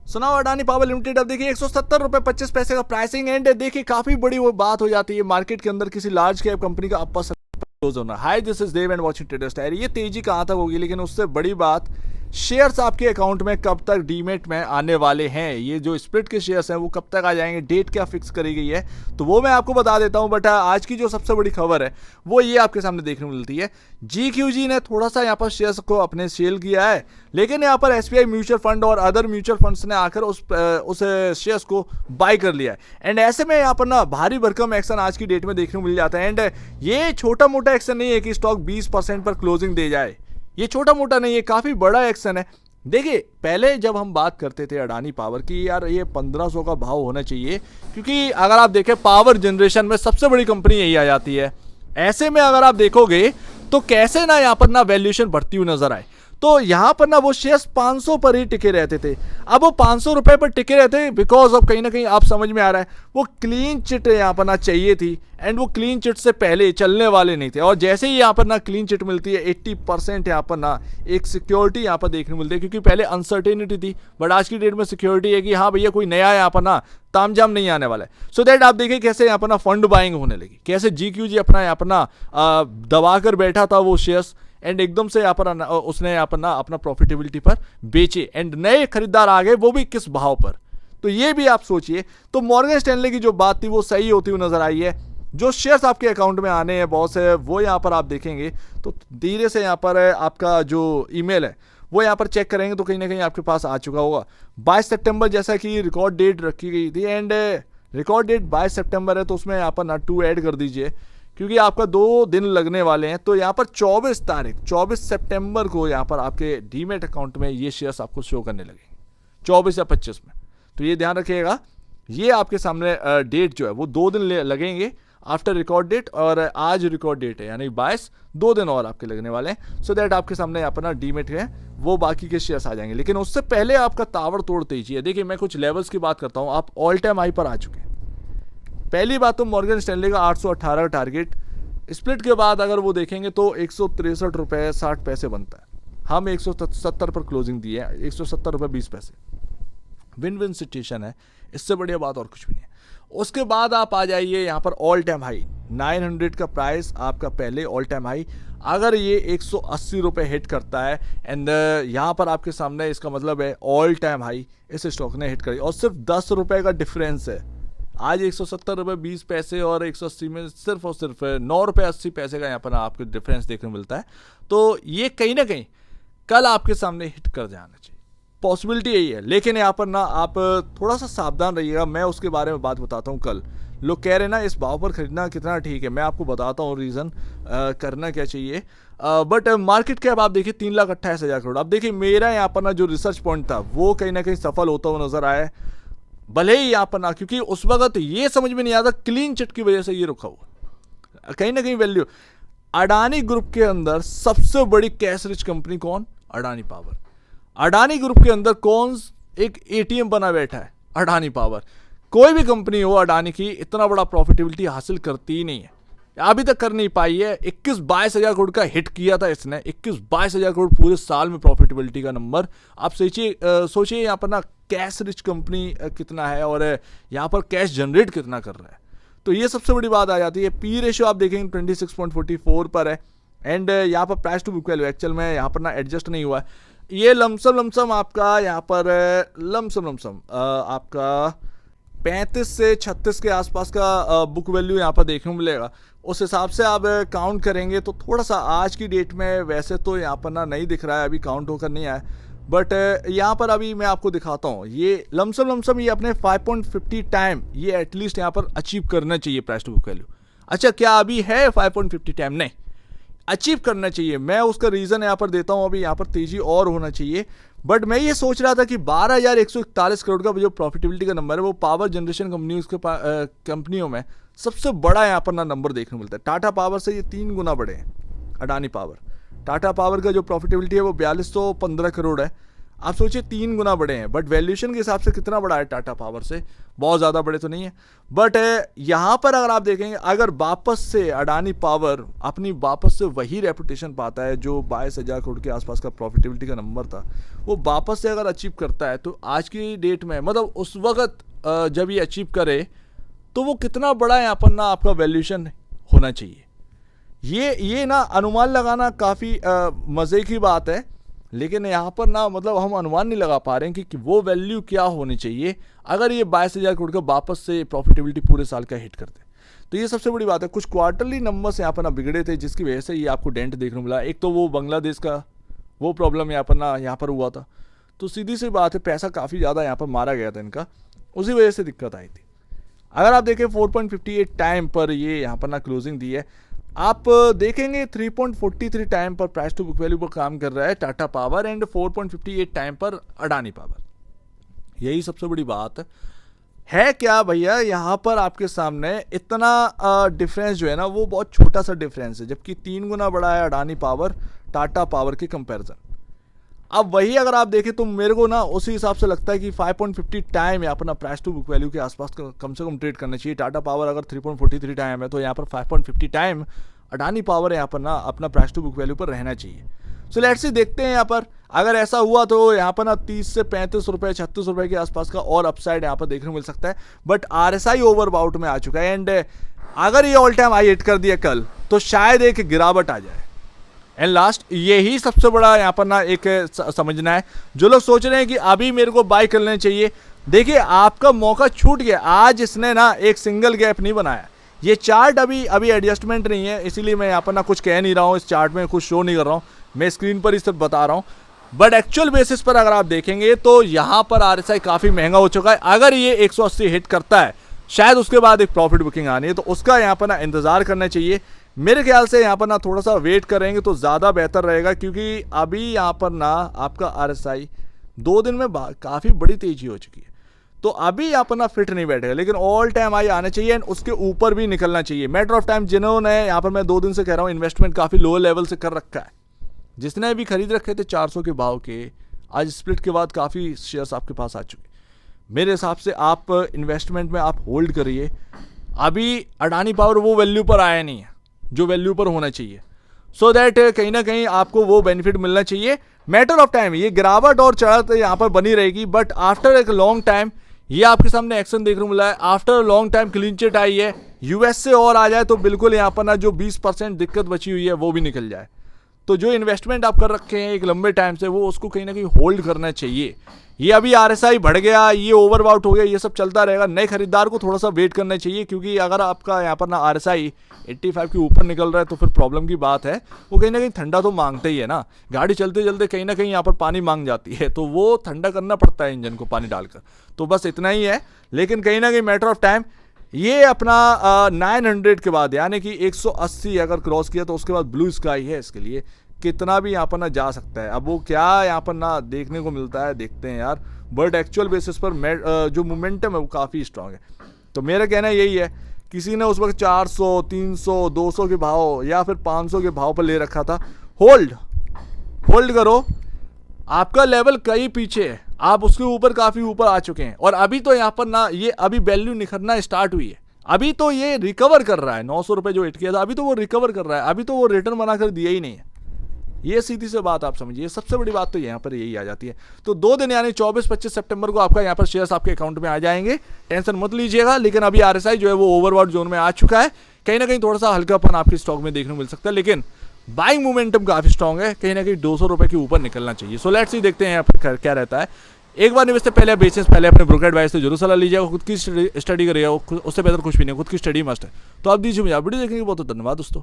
सुनाओ Adani power limited. अब देखिए 170 रुपए 25 पैसे का प्राइसिंग एंड देखिए काफी बड़ी वो बात हो जाती है मार्केट के अंदर किसी लार्ज कैप कंपनी का अपर क्लोज होना। Hi this is Dev and watching traders diary. ये तेजी कहां तक होगी, लेकिन उससे बड़ी बात शेयर्स आपके अकाउंट में कब तक डीमेट में आने वाले हैं। ये जो स्प्लिट के शेयर्स हैं वो कब तक आ जाएंगे, डेट क्या फिक्स करी गई है तो वो मैं आपको बता देता हूं। बट आज की जो सबसे बड़ी खबर है वो ये आपके सामने देखने को मिलती है। GQG ने थोड़ा सा यहाँ पर शेयर्स को अपने सेल किया है, लेकिन यहाँ पर SBI म्यूचुअल फंड और अदर म्यूचुअल फंड्स ने आकर उस शेयर्स को बाय कर लिया है। एंड ऐसे में यहाँ पर ना भारी भरकम एक्शन आज की डेट में देखने को मिल जाता है। एंड ये छोटा मोटा एक्शन नहीं है कि स्टॉक 20% पर क्लोजिंग दे जाए, ये छोटा मोटा नहीं है, काफी बड़ा एक्शन है। देखिए पहले जब हम बात करते थे अडानी पावर की, यार ये 1500 का भाव होना चाहिए, क्योंकि अगर आप देखें पावर जनरेशन में सबसे बड़ी कंपनी यही आ जाती है। ऐसे में अगर आप देखोगे तो कैसे ना यहाँ पर ना वैल्यूएशन बढ़ती हुई नजर आए। तो यहाँ पर ना वो शेयर्स 500 पर ही टिके रहते थे। अब वो 500 रुपए पर टिके रहते बिकॉज ऑफ कहीं ना कहीं आप समझ में आ रहा है वो क्लीन चिट यहाँ पर ना चाहिए थी, एंड वो क्लीन चिट से पहले चलने वाले नहीं थे। और जैसे ही यहाँ पर ना क्लीन चिट मिलती है 80% यहाँ पर ना एक सिक्योरिटी यहाँ पर देखने मिलती है, क्योंकि पहले अनसर्टेनिटी थी बट आज की डेट में सिक्योरिटी है कि हाँ भैया कोई नया यहाँ पर ना तामझाम नहीं आने वाला है। सो दैट आप देखिए कैसे यहाँ पर ना फंड बाइंग होने लगी, कैसे GQG अपना यहाँ पर ना दबा कर बैठा था वो शेयर्स, एंड एकदम से यहाँ पर उसने यहाँ पर ना अपना प्रॉफिटेबिलिटी पर बेचे एंड नए खरीदार आ गए, वो भी किस भाव पर। तो ये भी आप सोचिए। तो मॉर्गन स्टैनले की जो बात थी वो सही होती हुई नजर आई है। जो शेयर्स आपके अकाउंट में आने हैं बहुत से, वो यहाँ पर आप देखेंगे तो धीरे से यहाँ पर आपका जो ईमेल है वो यहाँ पर चेक करेंगे तो कहीं ना कहीं आपके पास आ चुका होगा। 22 सितंबर जैसा कि रिकॉर्ड डेट रखी गई थी, एंड रिकॉर्ड डेट 22 सितंबर है तो उसमें यहाँ पर ना 2 ऐड कर दीजिए, क्योंकि आपका 2 दिन लगने वाले हैं। तो यहाँ पर 24 सितंबर को यहाँ पर आपके डीमेट अकाउंट में ये शेयर्स आपको शो करने लगेंगे, 24 या 25 में। तो ये ध्यान रखिएगा, ये आपके सामने डेट जो है वो 2 दिन लगेंगे आफ्टर रिकॉर्ड डेट, और आज रिकॉर्ड डेट है यानी 22, 2 दिन और आपके लगने वाले हैं। सो दैट आपके सामने यहाँ पर ना डीमेट है वो बाकी के शेयर्स आ जाएंगे। लेकिन उससे पहले आपका ताबड़तोड़ तेजी है। देखिए मैं कुछ लेवल्स की बात करता हूँ, आप ऑल टाइम हाई पर आ चुके हैं। पहली बात तो मॉर्गन स्टैनले का 818 टारगेट, स्प्लिट के बाद अगर वो देखेंगे तो 163 रुपए 60 पैसे बनता है। हम 170 पर क्लोजिंग दिए हैं, 170 रुपए 20 पैसे, विन विन सिचुएशन है, इससे बढ़िया बात और कुछ भी नहीं है। उसके बाद आप आ जाइए यहाँ पर ऑल टाइम हाई 900 का प्राइस आपका पहले ऑल टाइम हाई, अगर ये 180 रुपए हिट करता है एंड यहाँ पर आपके सामने इसका मतलब है ऑल टाइम हाई इस स्टॉक ने हिट करी, और सिर्फ 10 रुपए का डिफरेंस है। आज 170 रुपए 20 पैसे और 180 में सिर्फ और सिर्फ 9 रुपए 80 पैसे का यहाँ पर आपको डिफरेंस देखने को मिलता है। तो ये कहीं ना कहीं कल आपके सामने हिट कर जाना चाहिए, पॉसिबिलिटी यही है। लेकिन यहाँ पर ना आप थोड़ा सा सावधान रहिएगा, मैं उसके बारे में बात बताता हूँ कल। लोग कह रहे हैं ना इस भाव पर खरीदना कितना ठीक है, मैं आपको बताता हूँ रीज़न करना क्या चाहिए। बट मार्केट कैप आप देखिए 3,28,000 करोड़। अब देखिए मेरा यहाँ पर ना जो रिसर्च पॉइंट था वो कहीं ना कहीं सफल होता हुआ नजर आया, भले ही यहाँ पर ना, क्योंकि उस वक्त ये समझ में नहीं आता क्लीन चिट की वजह से ये रुका हुआ कहीं ना कहीं वैल्यू। अडानी ग्रुप के अंदर सबसे बड़ी कैश रिच कंपनी कौन? अडानी पावर। अडानी ग्रुप के अंदर कौन एक ATM बना बैठा है? अडानी पावर। कोई भी कंपनी हो अडानी की इतना बड़ा प्रॉफिटेबिलिटी हासिल करती ही नहीं है, अभी तक कर नहीं पाई है। 21-22 हजार करोड़ का हिट किया था इसने, 21-22 हजार करोड़ पूरे साल में प्रॉफिटेबिलिटी का नंबर। आप सोचिए यहाँ पर ना कैश रिच कंपनी कितना है और यहाँ पर कैश जनरेट कितना कर रहा है। तो ये सबसे बड़ी बात आ जाती है। पी रेशियो आप देखेंगे 26.44 पर है, एंड यहाँ पर price to book value actual में यहाँ पर ना एडजस्ट नहीं हुआ है। ये लमसम आपका यहाँ पर लमसम आपका 35 से 36 के आसपास का बुक वैल्यू यहाँ पर देखने को मिलेगा। उस हिसाब से आप काउंट करेंगे तो थोड़ा सा आज की डेट में वैसे तो यहाँ पर ना नहीं दिख रहा है, अभी काउंट होकर नहीं आया, बट यहाँ पर अभी मैं आपको दिखाता हूँ। ये लमसम ये अपने 5.50 टाइम ये एटलीस्ट यहाँ पर अचीव करना चाहिए प्राइस टू बुक वैल्यू। अच्छा क्या अभी है 5.50 टाइम? नहीं, अचीव करना चाहिए। मैं उसका रीज़न यहाँ पर देता हूँ, अभी यहाँ पर तेजी और होना चाहिए। बट मैं ये सोच रहा था कि 12,141 करोड़ का जो प्रॉफिटेबिलिटी का नंबर है वो पावर जनरेशन कंपनियों में सबसे बड़ा यहाँ पर ना नंबर देखने को मिलता है। टाटा पावर से ये 3 गुना बड़े हैं अडानी पावर। टाटा पावर का जो प्रॉफिटेबिलिटी है वो 4,215 करोड़ है। आप सोचिए 3 गुना बड़े हैं, बट वैल्यूएशन के हिसाब से कितना बड़ा है टाटा पावर से, बहुत ज़्यादा बड़े तो नहीं है। बट यहाँ पर अगर आप देखेंगे, अगर वापस से अडानी पावर अपनी वापस से वही रेपुटेशन पाता है जो 22,000 करोड़ के आसपास का प्रॉफिटेबिलिटी का नंबर था, वो वापस से अगर अचीव करता है, तो आज की डेट में मतलब उस वक्त जब ये अचीव करे तो वो कितना बड़ा यहाँ पर ना आपका वैल्यूएशन होना चाहिए। ये ना अनुमान लगाना काफ़ी मज़े की बात है, लेकिन यहाँ पर ना मतलब हम अनुमान नहीं लगा पा रहे हैं कि वो वैल्यू क्या होनी चाहिए अगर ये 22,000 करोड़ का वापस से प्रॉफिटेबिलिटी पूरे साल का हिट करते। तो ये सबसे बड़ी बात है। कुछ क्वार्टरली नंबर्स यहाँ पर ना बिगड़े थे, जिसकी वजह से ये आपको डेंट देखने को मिला। एक तो वो बांग्लादेश का वो प्रॉब्लम यहाँ पर हुआ था, तो सीधी सी बात है पैसा काफ़ी ज़्यादा यहाँ पर मारा गया था इनका, उसी वजह से दिक्कत आई थी। अगर आप देखें 4.58 टाइम पर ये यहाँ पर ना क्लोजिंग दी है, आप देखेंगे 3.43 टाइम पर प्राइस टू बुक वैल्यू पर काम कर रहा है टाटा पावर एंड 4.58 टाइम पर अडानी पावर। यही सबसे बड़ी बात है क्या भैया, यहाँ पर आपके सामने इतना डिफरेंस जो है ना वो बहुत छोटा सा डिफरेंस है, जबकि 3 गुना बड़ा है अडानी पावर टाटा पावर के कंपैरिजन। अब वही अगर आप देखें तो मेरे को ना उसी हिसाब से लगता है कि 5.50 टाइम यहाँ पर ना प्राइस टू बुक वैल्यू के आसपास कम से कम ट्रेड करना चाहिए। टाटा पावर अगर 3.43 टाइम है तो यहाँ पर 5.50 टाइम अडानी पावर यहाँ पर ना अपना प्राइस टू बुक वैल्यू पर रहना चाहिए। सो लेट्स सी, देखते हैं यहाँ पर अगर ऐसा हुआ तो यहाँ पर ना 30 से 35 रुपये 36 रुपये के आसपास का और अपसाइड यहाँ पर देखने को मिल सकता है। बट RSI ओवरबाउट में आ चुका है एंड अगर ये ऑल टाइम हाई हिट कर दिया कल तो शायद एक गिरावट आ जाए। एंड लास्ट, यही सबसे बड़ा यहाँ पर ना एक समझना है। जो लोग सोच रहे हैं कि अभी मेरे को बाय कर लेना चाहिए, देखिए आपका मौका छूट गया। आज इसने ना एक सिंगल गैप नहीं बनाया। ये चार्ट अभी एडजस्टमेंट नहीं है, इसीलिए मैं यहाँ पर ना कुछ कह नहीं रहा हूँ, इस चार्ट में कुछ शो नहीं कर रहा हूँ, मैं स्क्रीन पर ही सिर्फ बता रहा हूँ। बट एक्चुअल बेसिस पर अगर आप देखेंगे तो यहाँ पर RSI काफ़ी महंगा हो चुका है। अगर ये 180 हिट करता है, शायद उसके बाद एक प्रॉफिट बुकिंग आनी है, तो उसका यहाँ पर ना इंतज़ार करना चाहिए। मेरे ख्याल से यहाँ पर ना थोड़ा सा वेट करेंगे तो ज़्यादा बेहतर रहेगा, क्योंकि अभी यहाँ पर ना आपका RSI 2 दिन में काफ़ी बड़ी तेज़ी हो चुकी है, तो अभी यहाँ पर ना फिट नहीं बैठेगा। लेकिन ऑल टाइम हाई आना चाहिए एंड उसके ऊपर भी निकलना चाहिए। मैटर ऑफ टाइम, जिन्होंने यहाँ पर मैं 2 दिन से कह रहा हूँ इन्वेस्टमेंट काफ़ी लो लेवल से कर रखा है, जिसने भी खरीद रखे थे 400 के भाव के, आज स्प्लिट के बाद काफ़ी शेयर्स आपके पास आ चुके। मेरे हिसाब से आप इन्वेस्टमेंट में आप होल्ड करिए। अभी अडानी पावर वो वैल्यू पर आया नहीं है जो वैल्यू पर होना चाहिए, सो दैट कहीं ना कहीं आपको वो बेनिफिट मिलना चाहिए। मैटर ऑफ टाइम, ये गिरावट और चढ़त यहाँ पर बनी रहेगी, बट आफ्टर एक लॉन्ग टाइम ये आपके सामने एक्शन देखने को मिला है। After long time clean chit आई है। US से और आ जाए तो बिल्कुल यहाँ पर ना जो 20% दिक्कत बची हुई है वो भी निकल जाए। तो जो इन्वेस्टमेंट आप कर रखे हैं एक लंबे टाइम से, वो उसको कहीं ना कहीं होल्ड करना चाहिए। ये अभी RSI बढ़ गया, ये ओवरबाउट हो गया, ये सब चलता रहेगा। नए खरीदार को थोड़ा सा वेट करना चाहिए, क्योंकि अगर आपका यहाँ पर ना RSI 85 के ऊपर निकल रहा है तो फिर प्रॉब्लम की बात है। वो कहीं ना कहीं ठंडा तो मांगते ही है ना, गाड़ी चलते चलते कहीं ना कहीं यहाँ पर पानी मांग जाती है, तो वो ठंडा करना पड़ता है इंजन को पानी डालकर। तो बस इतना ही है। लेकिन कहीं ना कहीं मैटर ऑफ टाइम ये अपना 900 के बाद, यानी कि 180 अगर क्रॉस किया तो उसके बाद ब्लू स्काई है इसके लिए, कितना भी यहाँ पर ना जा सकता है। अब वो क्या यहाँ पर ना देखने को मिलता है, देखते हैं यार। बट एक्चुअल बेसिस पर जो मोमेंटम है वो काफ़ी स्ट्रांग है। तो मेरा कहना यही है, किसी ने उस वक्त 400 300 200 के भाव या फिर 500 के भाव पर ले रखा था, होल्ड करो। आपका लेवल कहीं पीछे है, आप उसके ऊपर काफ़ी ऊपर आ चुके हैं, और अभी तो यहाँ पर ना ये अभी वैल्यू निखरना स्टार्ट हुई है। अभी तो ये रिकवर कर रहा है। 900 रुपये जो हिट किया था, अभी तो वो रिकवर कर रहा है, अभी तो वो रिटर्न बना कर दिया ही नहीं है। ये सीधी सी बात आप समझिए। सबसे बड़ी बात तो यहाँ पर यही आ जाती है। तो 2 दिन यानी 24-25 सितंबर को आपका यहाँ पर शेयर्स आपके अकाउंट में आ जाएंगे, टेंशन मत लीजिएगा। लेकिन अभी RSI जो है वो ओवरबॉट जोन में आ चुका है, कहीं ना कहीं थोड़ा सा हल्कापन आपके स्टॉक में देखने को मिल सकता है, लेकिन बाइंग मोमेंटम काफ़ी स्ट्रॉन्ग है। कहीं ना कहीं 200 रुपये के ऊपर निकलना चाहिए। सो लेट्स सी, देखते हैं यहाँ पर क्या रहता है। एक बार निवेश से पहले बेचने से पहले अपने ब्रोकर एडवाइस से जरूर सलाह लीजिएगा। खुद की स्टडी करिएगा, उससे बेहतर कुछ भी नहीं, खुद की स्टडी मस्ट है। तो आप दीजिए मुझे वीडियो देखने के बहुत धन्यवाद दोस्तों।